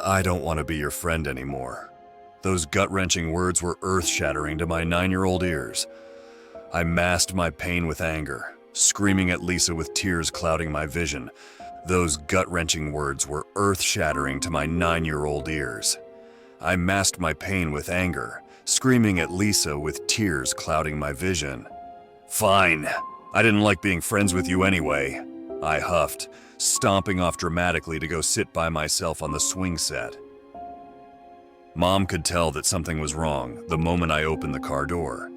I don't want to be your friend anymore. Those gut-wrenching words were earth-shattering to my 9-year-old ears. I masked my pain with anger, screaming at Lisa with tears clouding my vision. Those gut-wrenching words were earth-shattering to my 9-year-old ears. I masked my pain with anger, screaming at Lisa with tears clouding my vision. Fine. I didn't like being friends with you anyway, I huffed, stomping off dramatically to go sit by myself on the swing set. Mom could tell that something was wrong the moment I opened the car door.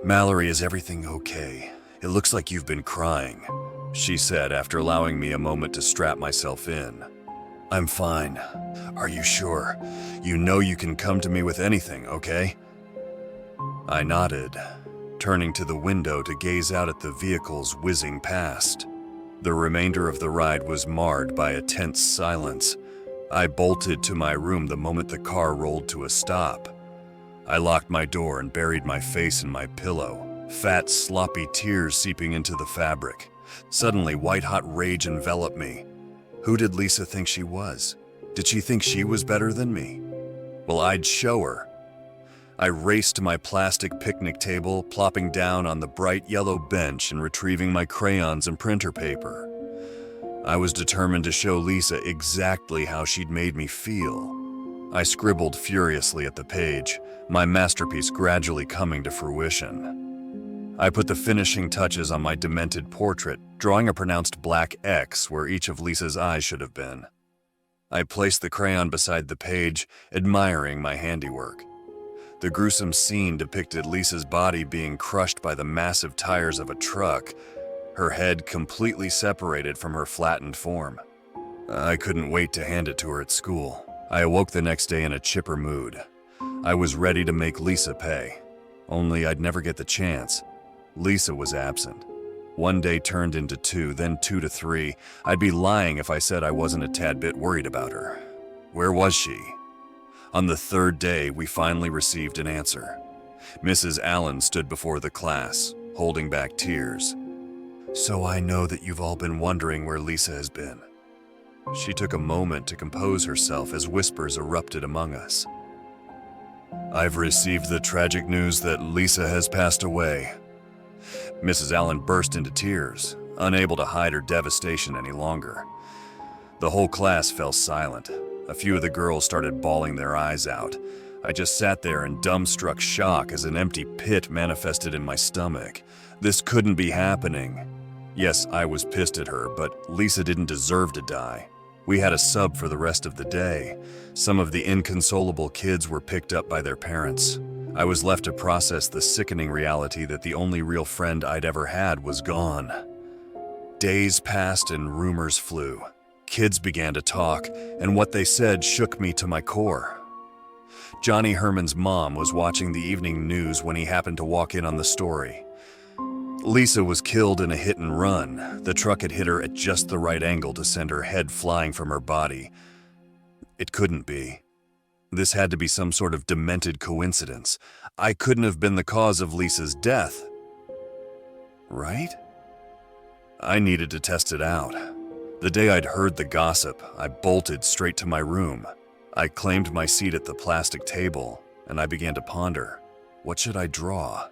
"Mallory, is everything okay? It looks like you've been crying," she said after allowing me a moment to strap myself in. "I'm fine. Are you sure? You know you can come to me with anything, okay?" I nodded, turning to the window to gaze out at the vehicles whizzing past. The remainder of the ride was marred by a tense silence. I bolted to my room the moment the car rolled to a stop. I locked my door and buried my face in my pillow, fat, sloppy tears seeping into the fabric. Suddenly, white-hot rage enveloped me. Who did Lisa think she was? Did she think she was better than me? Well, I'd show her. I raced to my plastic picnic table, plopping down on the bright yellow bench and retrieving my crayons and printer paper. I was determined to show Lisa exactly how she'd made me feel. I scribbled furiously at the page, my masterpiece gradually coming to fruition. I put the finishing touches on my demented portrait, drawing a pronounced black X where each of Lisa's eyes should have been. I placed the crayon beside the page, admiring my handiwork. The gruesome scene depicted Lisa's body being crushed by the massive tires of a truck, her head completely separated from her flattened form. I couldn't wait to hand it to her at school. I awoke the next day in a chipper mood. I was ready to make Lisa pay. Only I'd never get the chance. Lisa was absent. One day turned into 2, then 2 to 3. I'd be lying if I said I wasn't a tad bit worried about her. Where was she? On the 3rd day, we finally received an answer. Mrs. Allen stood before the class, holding back tears. "So I know that you've all been wondering where Lisa has been." She took a moment to compose herself as whispers erupted among us. "I've received the tragic news that Lisa has passed away." Mrs. Allen burst into tears, unable to hide her devastation any longer. The whole class fell silent. A few of the girls started bawling their eyes out. I just sat there in dumbstruck shock as an empty pit manifested in my stomach. This couldn't be happening. Yes, I was pissed at her, but Lisa didn't deserve to die. We had a sub for the rest of the day. Some of the inconsolable kids were picked up by their parents. I was left to process the sickening reality that the only real friend I'd ever had was gone. Days passed and rumors flew. Kids began to talk, and what they said shook me to my core. Johnny Herman's mom was watching the evening news when he happened to walk in on the story. Lisa was killed in a hit and run. The truck had hit her at just the right angle to send her head flying from her body. It couldn't be. This had to be some sort of demented coincidence. I couldn't have been the cause of Lisa's death. Right? I needed to test it out. The day I'd heard the gossip, I bolted straight to my room. I claimed my seat at the plastic table, and I began to ponder. What should I draw?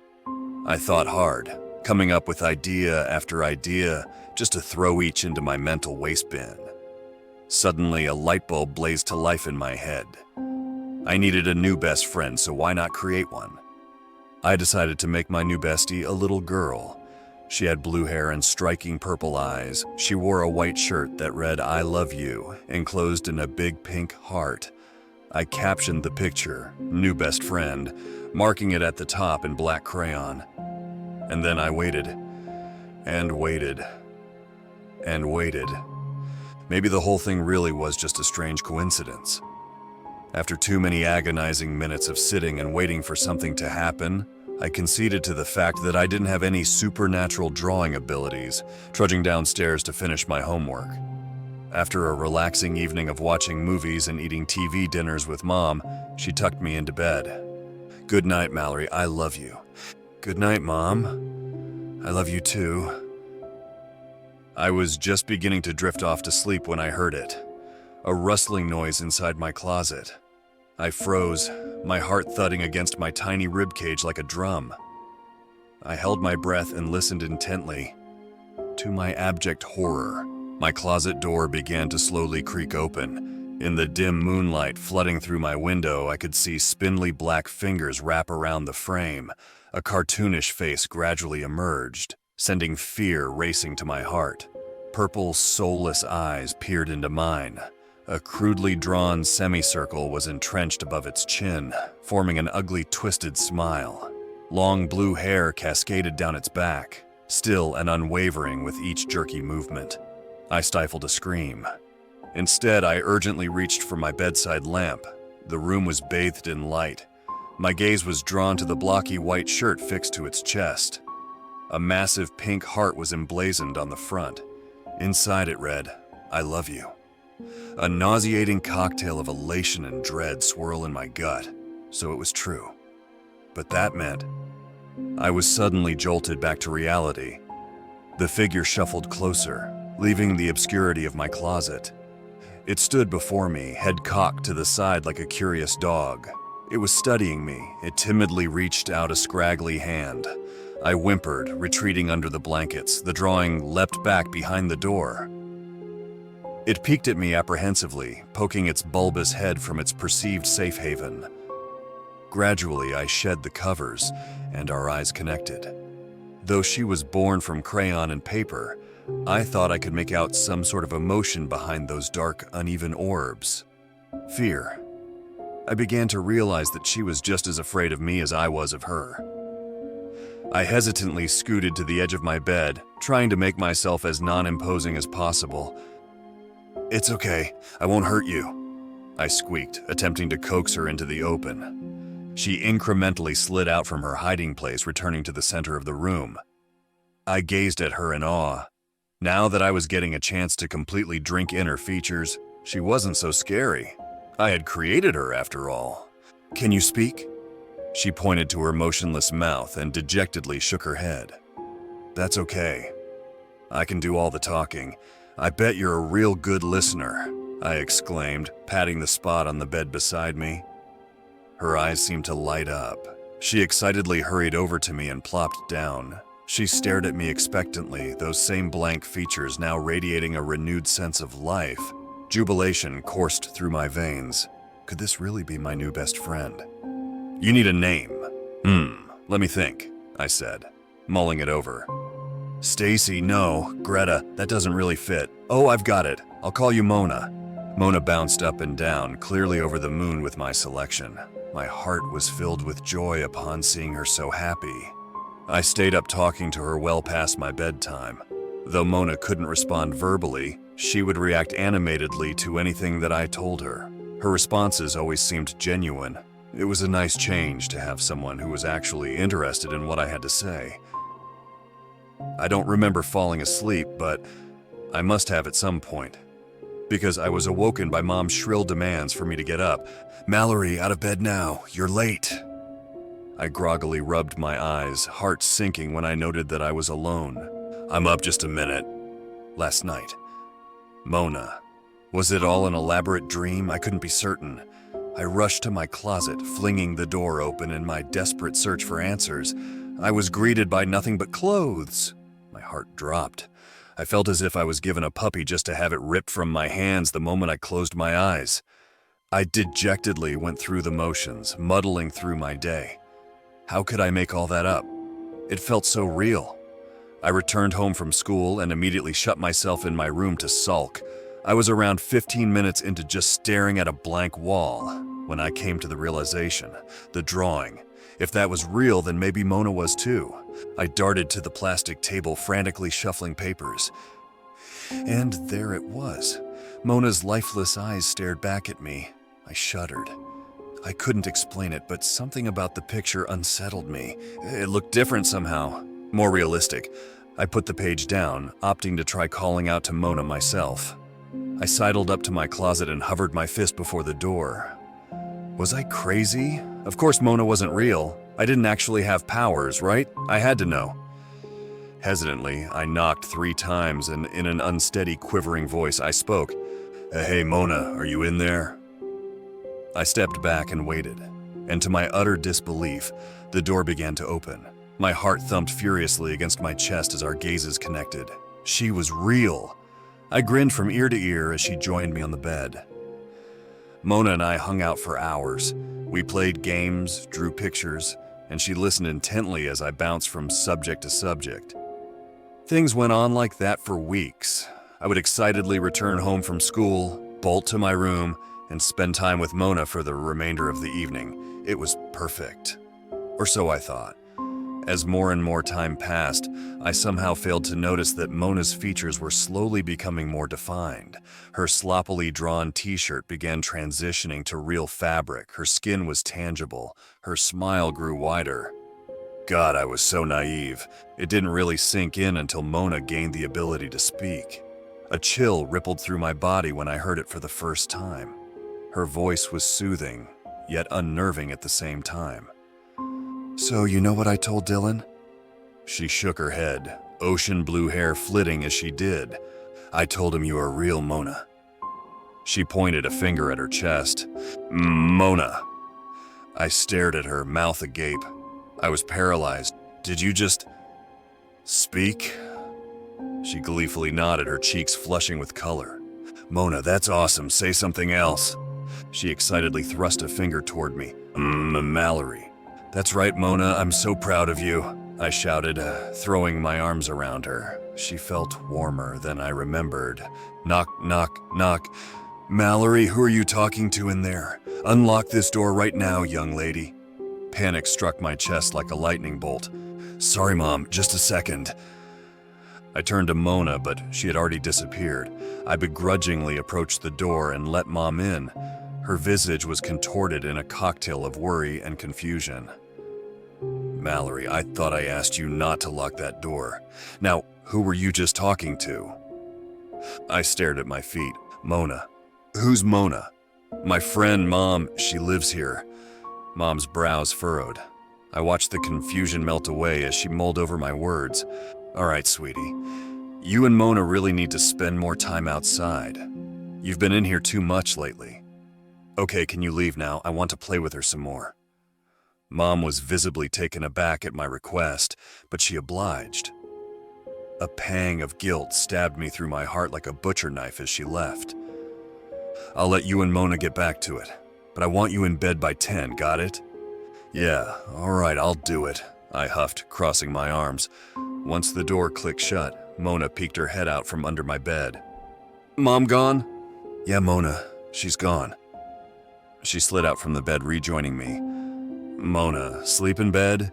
I thought hard, coming up with idea after idea just to throw each into my mental waste bin. Suddenly, a light bulb blazed to life in my head. I needed a new best friend, so why not create one? I decided to make my new bestie a little girl. She had blue hair and striking purple eyes. She wore a white shirt that read, "I love you," enclosed in a big pink heart. I captioned the picture, "New best friend," marking it at the top in black crayon. And then I waited, and waited, and waited. Maybe the whole thing really was just a strange coincidence. After too many agonizing minutes of sitting and waiting for something to happen, I conceded to the fact that I didn't have any supernatural drawing abilities, trudging downstairs to finish my homework. After a relaxing evening of watching movies and eating TV dinners with Mom, she tucked me into bed. "Good night, Mallory, I love you." "Good night, Mom. I love you too." I was just beginning to drift off to sleep when I heard it. A rustling noise inside my closet. I froze, my heart thudding against my tiny ribcage like a drum. I held my breath and listened intently. To my abject horror, my closet door began to slowly creak open. In the dim moonlight flooding through my window, I could see spindly black fingers wrap around the frame. A cartoonish face gradually emerged, sending fear racing to my heart. Purple, soulless eyes peered into mine. A crudely drawn semicircle was entrenched above its chin, forming an ugly, twisted smile. Long blue hair cascaded down its back, still and unwavering with each jerky movement. I stifled a scream. Instead, I urgently reached for my bedside lamp. The room was bathed in light. My gaze was drawn to the blocky white shirt fixed to its chest. A massive pink heart was emblazoned on the front. Inside it read, "I love you." A nauseating cocktail of elation and dread swirled in my gut, so it was true. But that meant I was suddenly jolted back to reality. The figure shuffled closer, leaving the obscurity of my closet. It stood before me, head cocked to the side like a curious dog. It was studying me. It timidly reached out a scraggly hand. I whimpered, retreating under the blankets. The drawing leapt back behind the door. It peeked at me apprehensively, poking its bulbous head from its perceived safe haven. Gradually, I shed the covers, and our eyes connected. Though she was born from crayon and paper, I thought I could make out some sort of emotion behind those dark, uneven orbs. Fear. I began to realize that she was just as afraid of me as I was of her. I hesitantly scooted to the edge of my bed, trying to make myself as non-imposing as possible. "It's okay, I won't hurt you," I squeaked, attempting to coax her into the open. She incrementally slid out from her hiding place, returning to the center of the room. I gazed at her in awe. Now that I was getting a chance to completely drink in her features, she wasn't so scary. I had created her, after all. "Can you speak?" She pointed to her motionless mouth and dejectedly shook her head. "That's okay. I can do all the talking. I bet you're a real good listener," I exclaimed, patting the spot on the bed beside me. Her eyes seemed to light up. She excitedly hurried over to me and plopped down. She stared at me expectantly, those same blank features now radiating a renewed sense of life. Jubilation coursed through my veins. Could this really be my new best friend? "You need a name." Let me think," I said, mulling it over. "Stacy, no. Greta, that doesn't really fit. Oh, I've got it. I'll call you Mona." Mona bounced up and down, clearly over the moon with my selection. My heart was filled with joy upon seeing her so happy. I stayed up talking to her well past my bedtime. Though Mona couldn't respond verbally, she would react animatedly to anything that I told her. Her responses always seemed genuine. It was a nice change to have someone who was actually interested in what I had to say. I don't remember falling asleep, but I must have at some point, because I was awoken by Mom's shrill demands for me to get up. "Mallory, out of bed now. You're late." I groggily rubbed my eyes, heart sinking when I noted that I was alone. "I'm up just a minute. Last night." Mona. Was it all an elaborate dream? I couldn't be certain. I rushed to my closet, flinging the door open in my desperate search for answers. I was greeted by nothing but clothes. My heart dropped. I felt as if I was given a puppy just to have it ripped from my hands the moment I closed my eyes. I dejectedly went through the motions, muddling through my day. How could I make all that up? It felt so real. I returned home from school and immediately shut myself in my room to sulk. I was around 15 minutes into just staring at a blank wall when I came to the realization, the drawing. If that was real, then maybe Mona was too. I darted to the plastic table, frantically shuffling papers. And there it was. Mona's lifeless eyes stared back at me. I shuddered. I couldn't explain it, but something about the picture unsettled me. It looked different somehow, more realistic. I put the page down, opting to try calling out to Mona myself. I sidled up to my closet and hovered my fist before the door. Was I crazy? Of course Mona wasn't real. I didn't actually have powers, right? I had to know. Hesitantly, I knocked 3 times and in an unsteady, quivering voice, I spoke. Hey, Mona, are you in there? I stepped back and waited, and to my utter disbelief, the door began to open. My heart thumped furiously against my chest as our gazes connected. She was real. I grinned from ear to ear as she joined me on the bed. Mona and I hung out for hours. We played games, drew pictures, and she listened intently as I bounced from subject to subject. Things went on like that for weeks. I would excitedly return home from school, bolt to my room, and spend time with Mona for the remainder of the evening. It was perfect. Or so I thought. As more and more time passed, I somehow failed to notice that Mona's features were slowly becoming more defined. Her sloppily drawn t-shirt began transitioning to real fabric, her skin was tangible, her smile grew wider. God, I was so naive. It didn't really sink in until Mona gained the ability to speak. A chill rippled through my body when I heard it for the first time. Her voice was soothing, yet unnerving at the same time. So you know what I told Dylan? She shook her head, ocean blue hair flitting as she did. I told him you are real, Mona. She pointed a finger at her chest. Mona. I stared at her, mouth agape. I was paralyzed. Did you just speak? She gleefully nodded, her cheeks flushing with color. Mona, that's awesome. Say something else. She excitedly thrust a finger toward me. Mallory. That's right, Mona. I'm so proud of you, I shouted, throwing my arms around her. She felt warmer than I remembered. Knock, knock, knock. Mallory, who are you talking to in there? Unlock this door right now, young lady. Panic struck my chest like a lightning bolt. Sorry, Mom, just a second. I turned to Mona, but she had already disappeared. I begrudgingly approached the door and let Mom in. Her visage was contorted in a cocktail of worry and confusion. Mallory, I thought I asked you not to lock that door. Now, who were you just talking to? I stared at my feet. Mona. Who's Mona? My friend, Mom. She lives here. Mom's brows furrowed. I watched the confusion melt away as she mulled over my words. All right, sweetie. You and Mona really need to spend more time outside. You've been in here too much lately. Okay, can you leave now? I want to play with her some more. Mom was visibly taken aback at my request, but she obliged. A pang of guilt stabbed me through my heart like a butcher knife as she left. I'll let you and Mona get back to it, but I want you in bed by 10, got it? Yeah, all right, I'll do it, I huffed, crossing my arms. Once the door clicked shut, Mona peeked her head out from under my bed. Mom gone? Yeah, Mona, she's gone. She slid out from the bed, rejoining me. Mona, sleep in bed?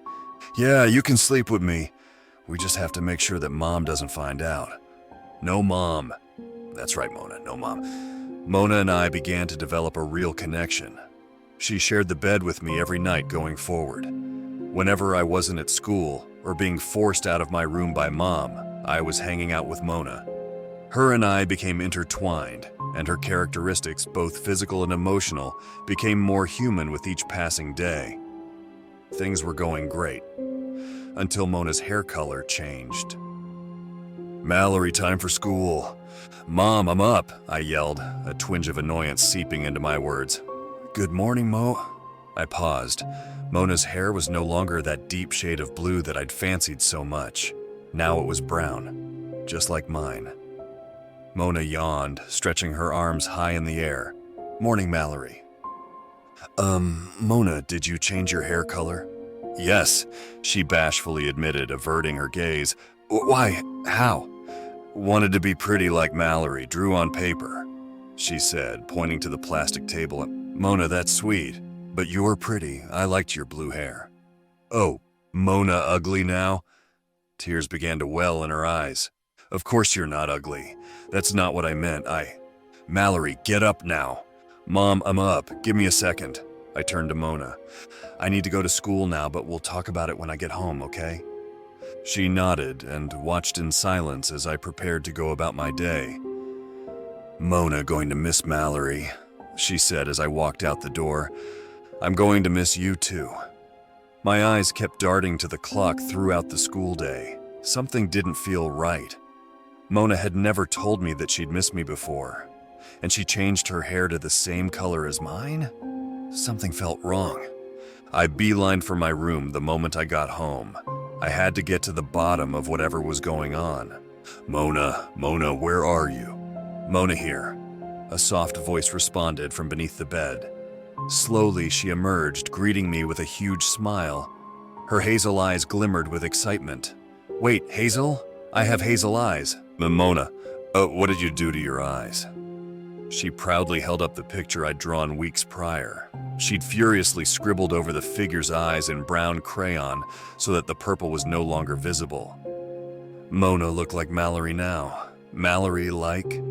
Yeah, you can sleep with me. We just have to make sure that Mom doesn't find out. No Mom. That's right, Mona, no Mom. Mona and I began to develop a real connection. She shared the bed with me every night going forward. Whenever I wasn't at school or being forced out of my room by Mom, I was hanging out with Mona. Her and I became intertwined, and her characteristics, both physical and emotional, became more human with each passing day. Things were going great, until Mona's hair color changed. Mallory, time for school. Mom, I'm up, I yelled, a twinge of annoyance seeping into my words. Good morning, Mo. I paused. Mona's hair was no longer that deep shade of blue that I'd fancied so much. Now it was brown, just like mine. Mona yawned, stretching her arms high in the air. Morning, Mallory. Mona, did you change your hair color? Yes, she bashfully admitted, averting her gaze. Why? How? Wanted to be pretty like Mallory, drew on paper, she said, pointing to the plastic table. Mona, that's sweet, but you're pretty. I liked your blue hair. Oh, Mona ugly now? Tears began to well in her eyes. Of course you're not ugly. That's not what I meant. Mallory, get up now. Mom, I'm up. Give me a second. I turned to Mona. I need to go to school now, but we'll talk about it when I get home, okay? She nodded and watched in silence as I prepared to go about my day. Mona going to miss Mallory, she said as I walked out the door. I'm going to miss you too. My eyes kept darting to the clock throughout the school day. Something didn't feel right. Mona had never told me that she'd miss me before. and she changed her hair to the same color as mine? Something felt wrong. I beelined for my room the moment I got home. I had to get to the bottom of whatever was going on. Mona, where are you? Mona here. A soft voice responded from beneath the bed. Slowly, she emerged, greeting me with a huge smile. Her hazel eyes glimmered with excitement. Wait, Hazel? I have hazel eyes. Mona, what did you do to your eyes? She proudly held up the picture I'd drawn weeks prior. She'd furiously scribbled over the figure's eyes in brown crayon so that the purple was no longer visible. Mona looked like Mallory now. Mallory like...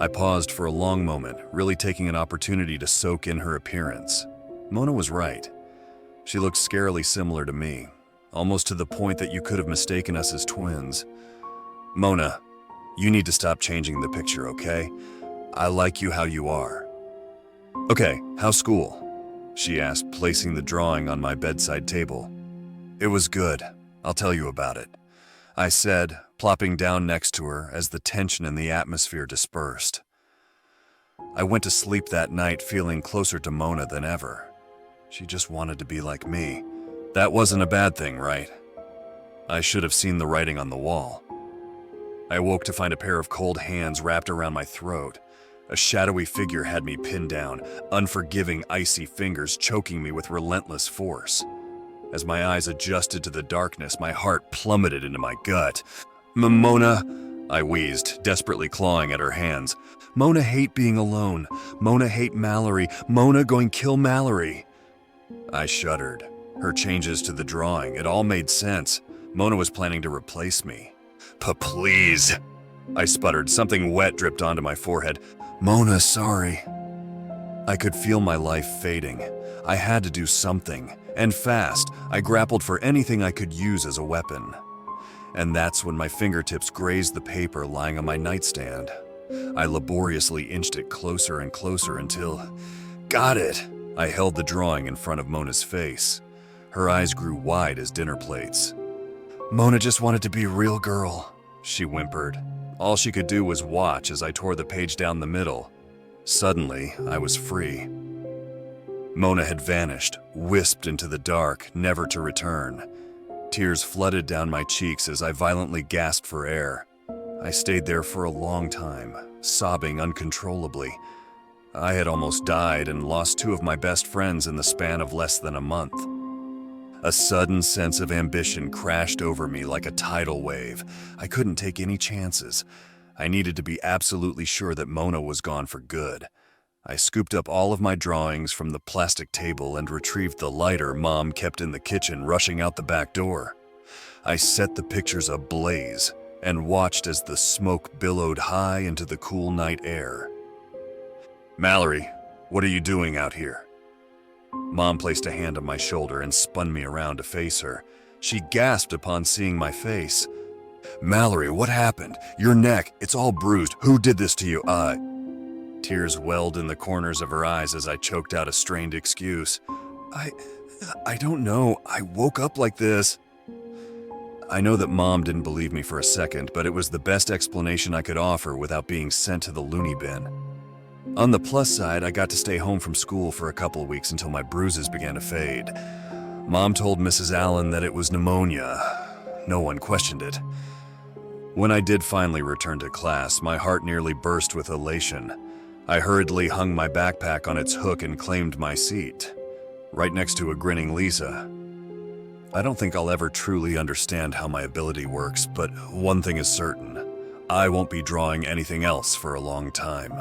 I paused for a long moment, really taking an opportunity to soak in her appearance. Mona was right. She looked scarily similar to me, almost to the point that you could have mistaken us as twins. Mona, you need to stop changing the picture, okay? I like you how you are. Okay, how's school? She asked, placing the drawing on my bedside table. It was good. I'll tell you about it, I said, plopping down next to her as the tension in the atmosphere dispersed. I went to sleep that night feeling closer to Mona than ever. She just wanted to be like me. That wasn't a bad thing, right? I should have seen the writing on the wall. I woke to find a pair of cold hands wrapped around my throat. A shadowy figure had me pinned down, unforgiving, icy fingers choking me with relentless force. As my eyes adjusted to the darkness, my heart plummeted into my gut. Mona, I wheezed, desperately clawing at her hands. Mona hate being alone. Mona hate Mallory. Mona going kill Mallory. I shuddered. Her changes to the drawing, it all made sense. Mona was planning to replace me. Please, I sputtered. Something wet dripped onto my forehead. Mona, sorry. I could feel my life fading. I had to do something, and fast. I grappled for anything I could use as a weapon. And that's when my fingertips grazed the paper lying on my nightstand. I laboriously inched it closer and closer until... Got it! I held the drawing in front of Mona's face. Her eyes grew wide as dinner plates. Mona just wanted to be a real girl, she whimpered. All she could do was watch as I tore the page down the middle. Suddenly, I was free. Mona had vanished, wisped into the dark, never to return. Tears flooded down my cheeks as I violently gasped for air. I stayed there for a long time, sobbing uncontrollably. I had almost died and lost two of my best friends in the span of less than a month. A sudden sense of ambition crashed over me like a tidal wave. I couldn't take any chances. I needed to be absolutely sure that Mona was gone for good. I scooped up all of my drawings from the plastic table and retrieved the lighter Mom kept in the kitchen, rushing out the back door. I set the pictures ablaze and watched as the smoke billowed high into the cool night air. Mallory, what are you doing out here? Mom placed a hand on my shoulder and spun me around to face her. She gasped upon seeing my face. Mallory, what happened? Your neck, it's all bruised. Who did this to you? Tears welled in the corners of her eyes as I choked out a strained excuse. I don't know. I woke up like this. I know that Mom didn't believe me for a second, but it was the best explanation I could offer without being sent to the loony bin. On the plus side, I got to stay home from school for a couple of weeks until my bruises began to fade. Mom told Mrs. Allen that it was pneumonia. No one questioned it. When I did finally return to class, my heart nearly burst with elation. I hurriedly hung my backpack on its hook and claimed my seat, right next to a grinning Lisa. I don't think I'll ever truly understand how my ability works, but one thing is certain. I won't be drawing anything else for a long time.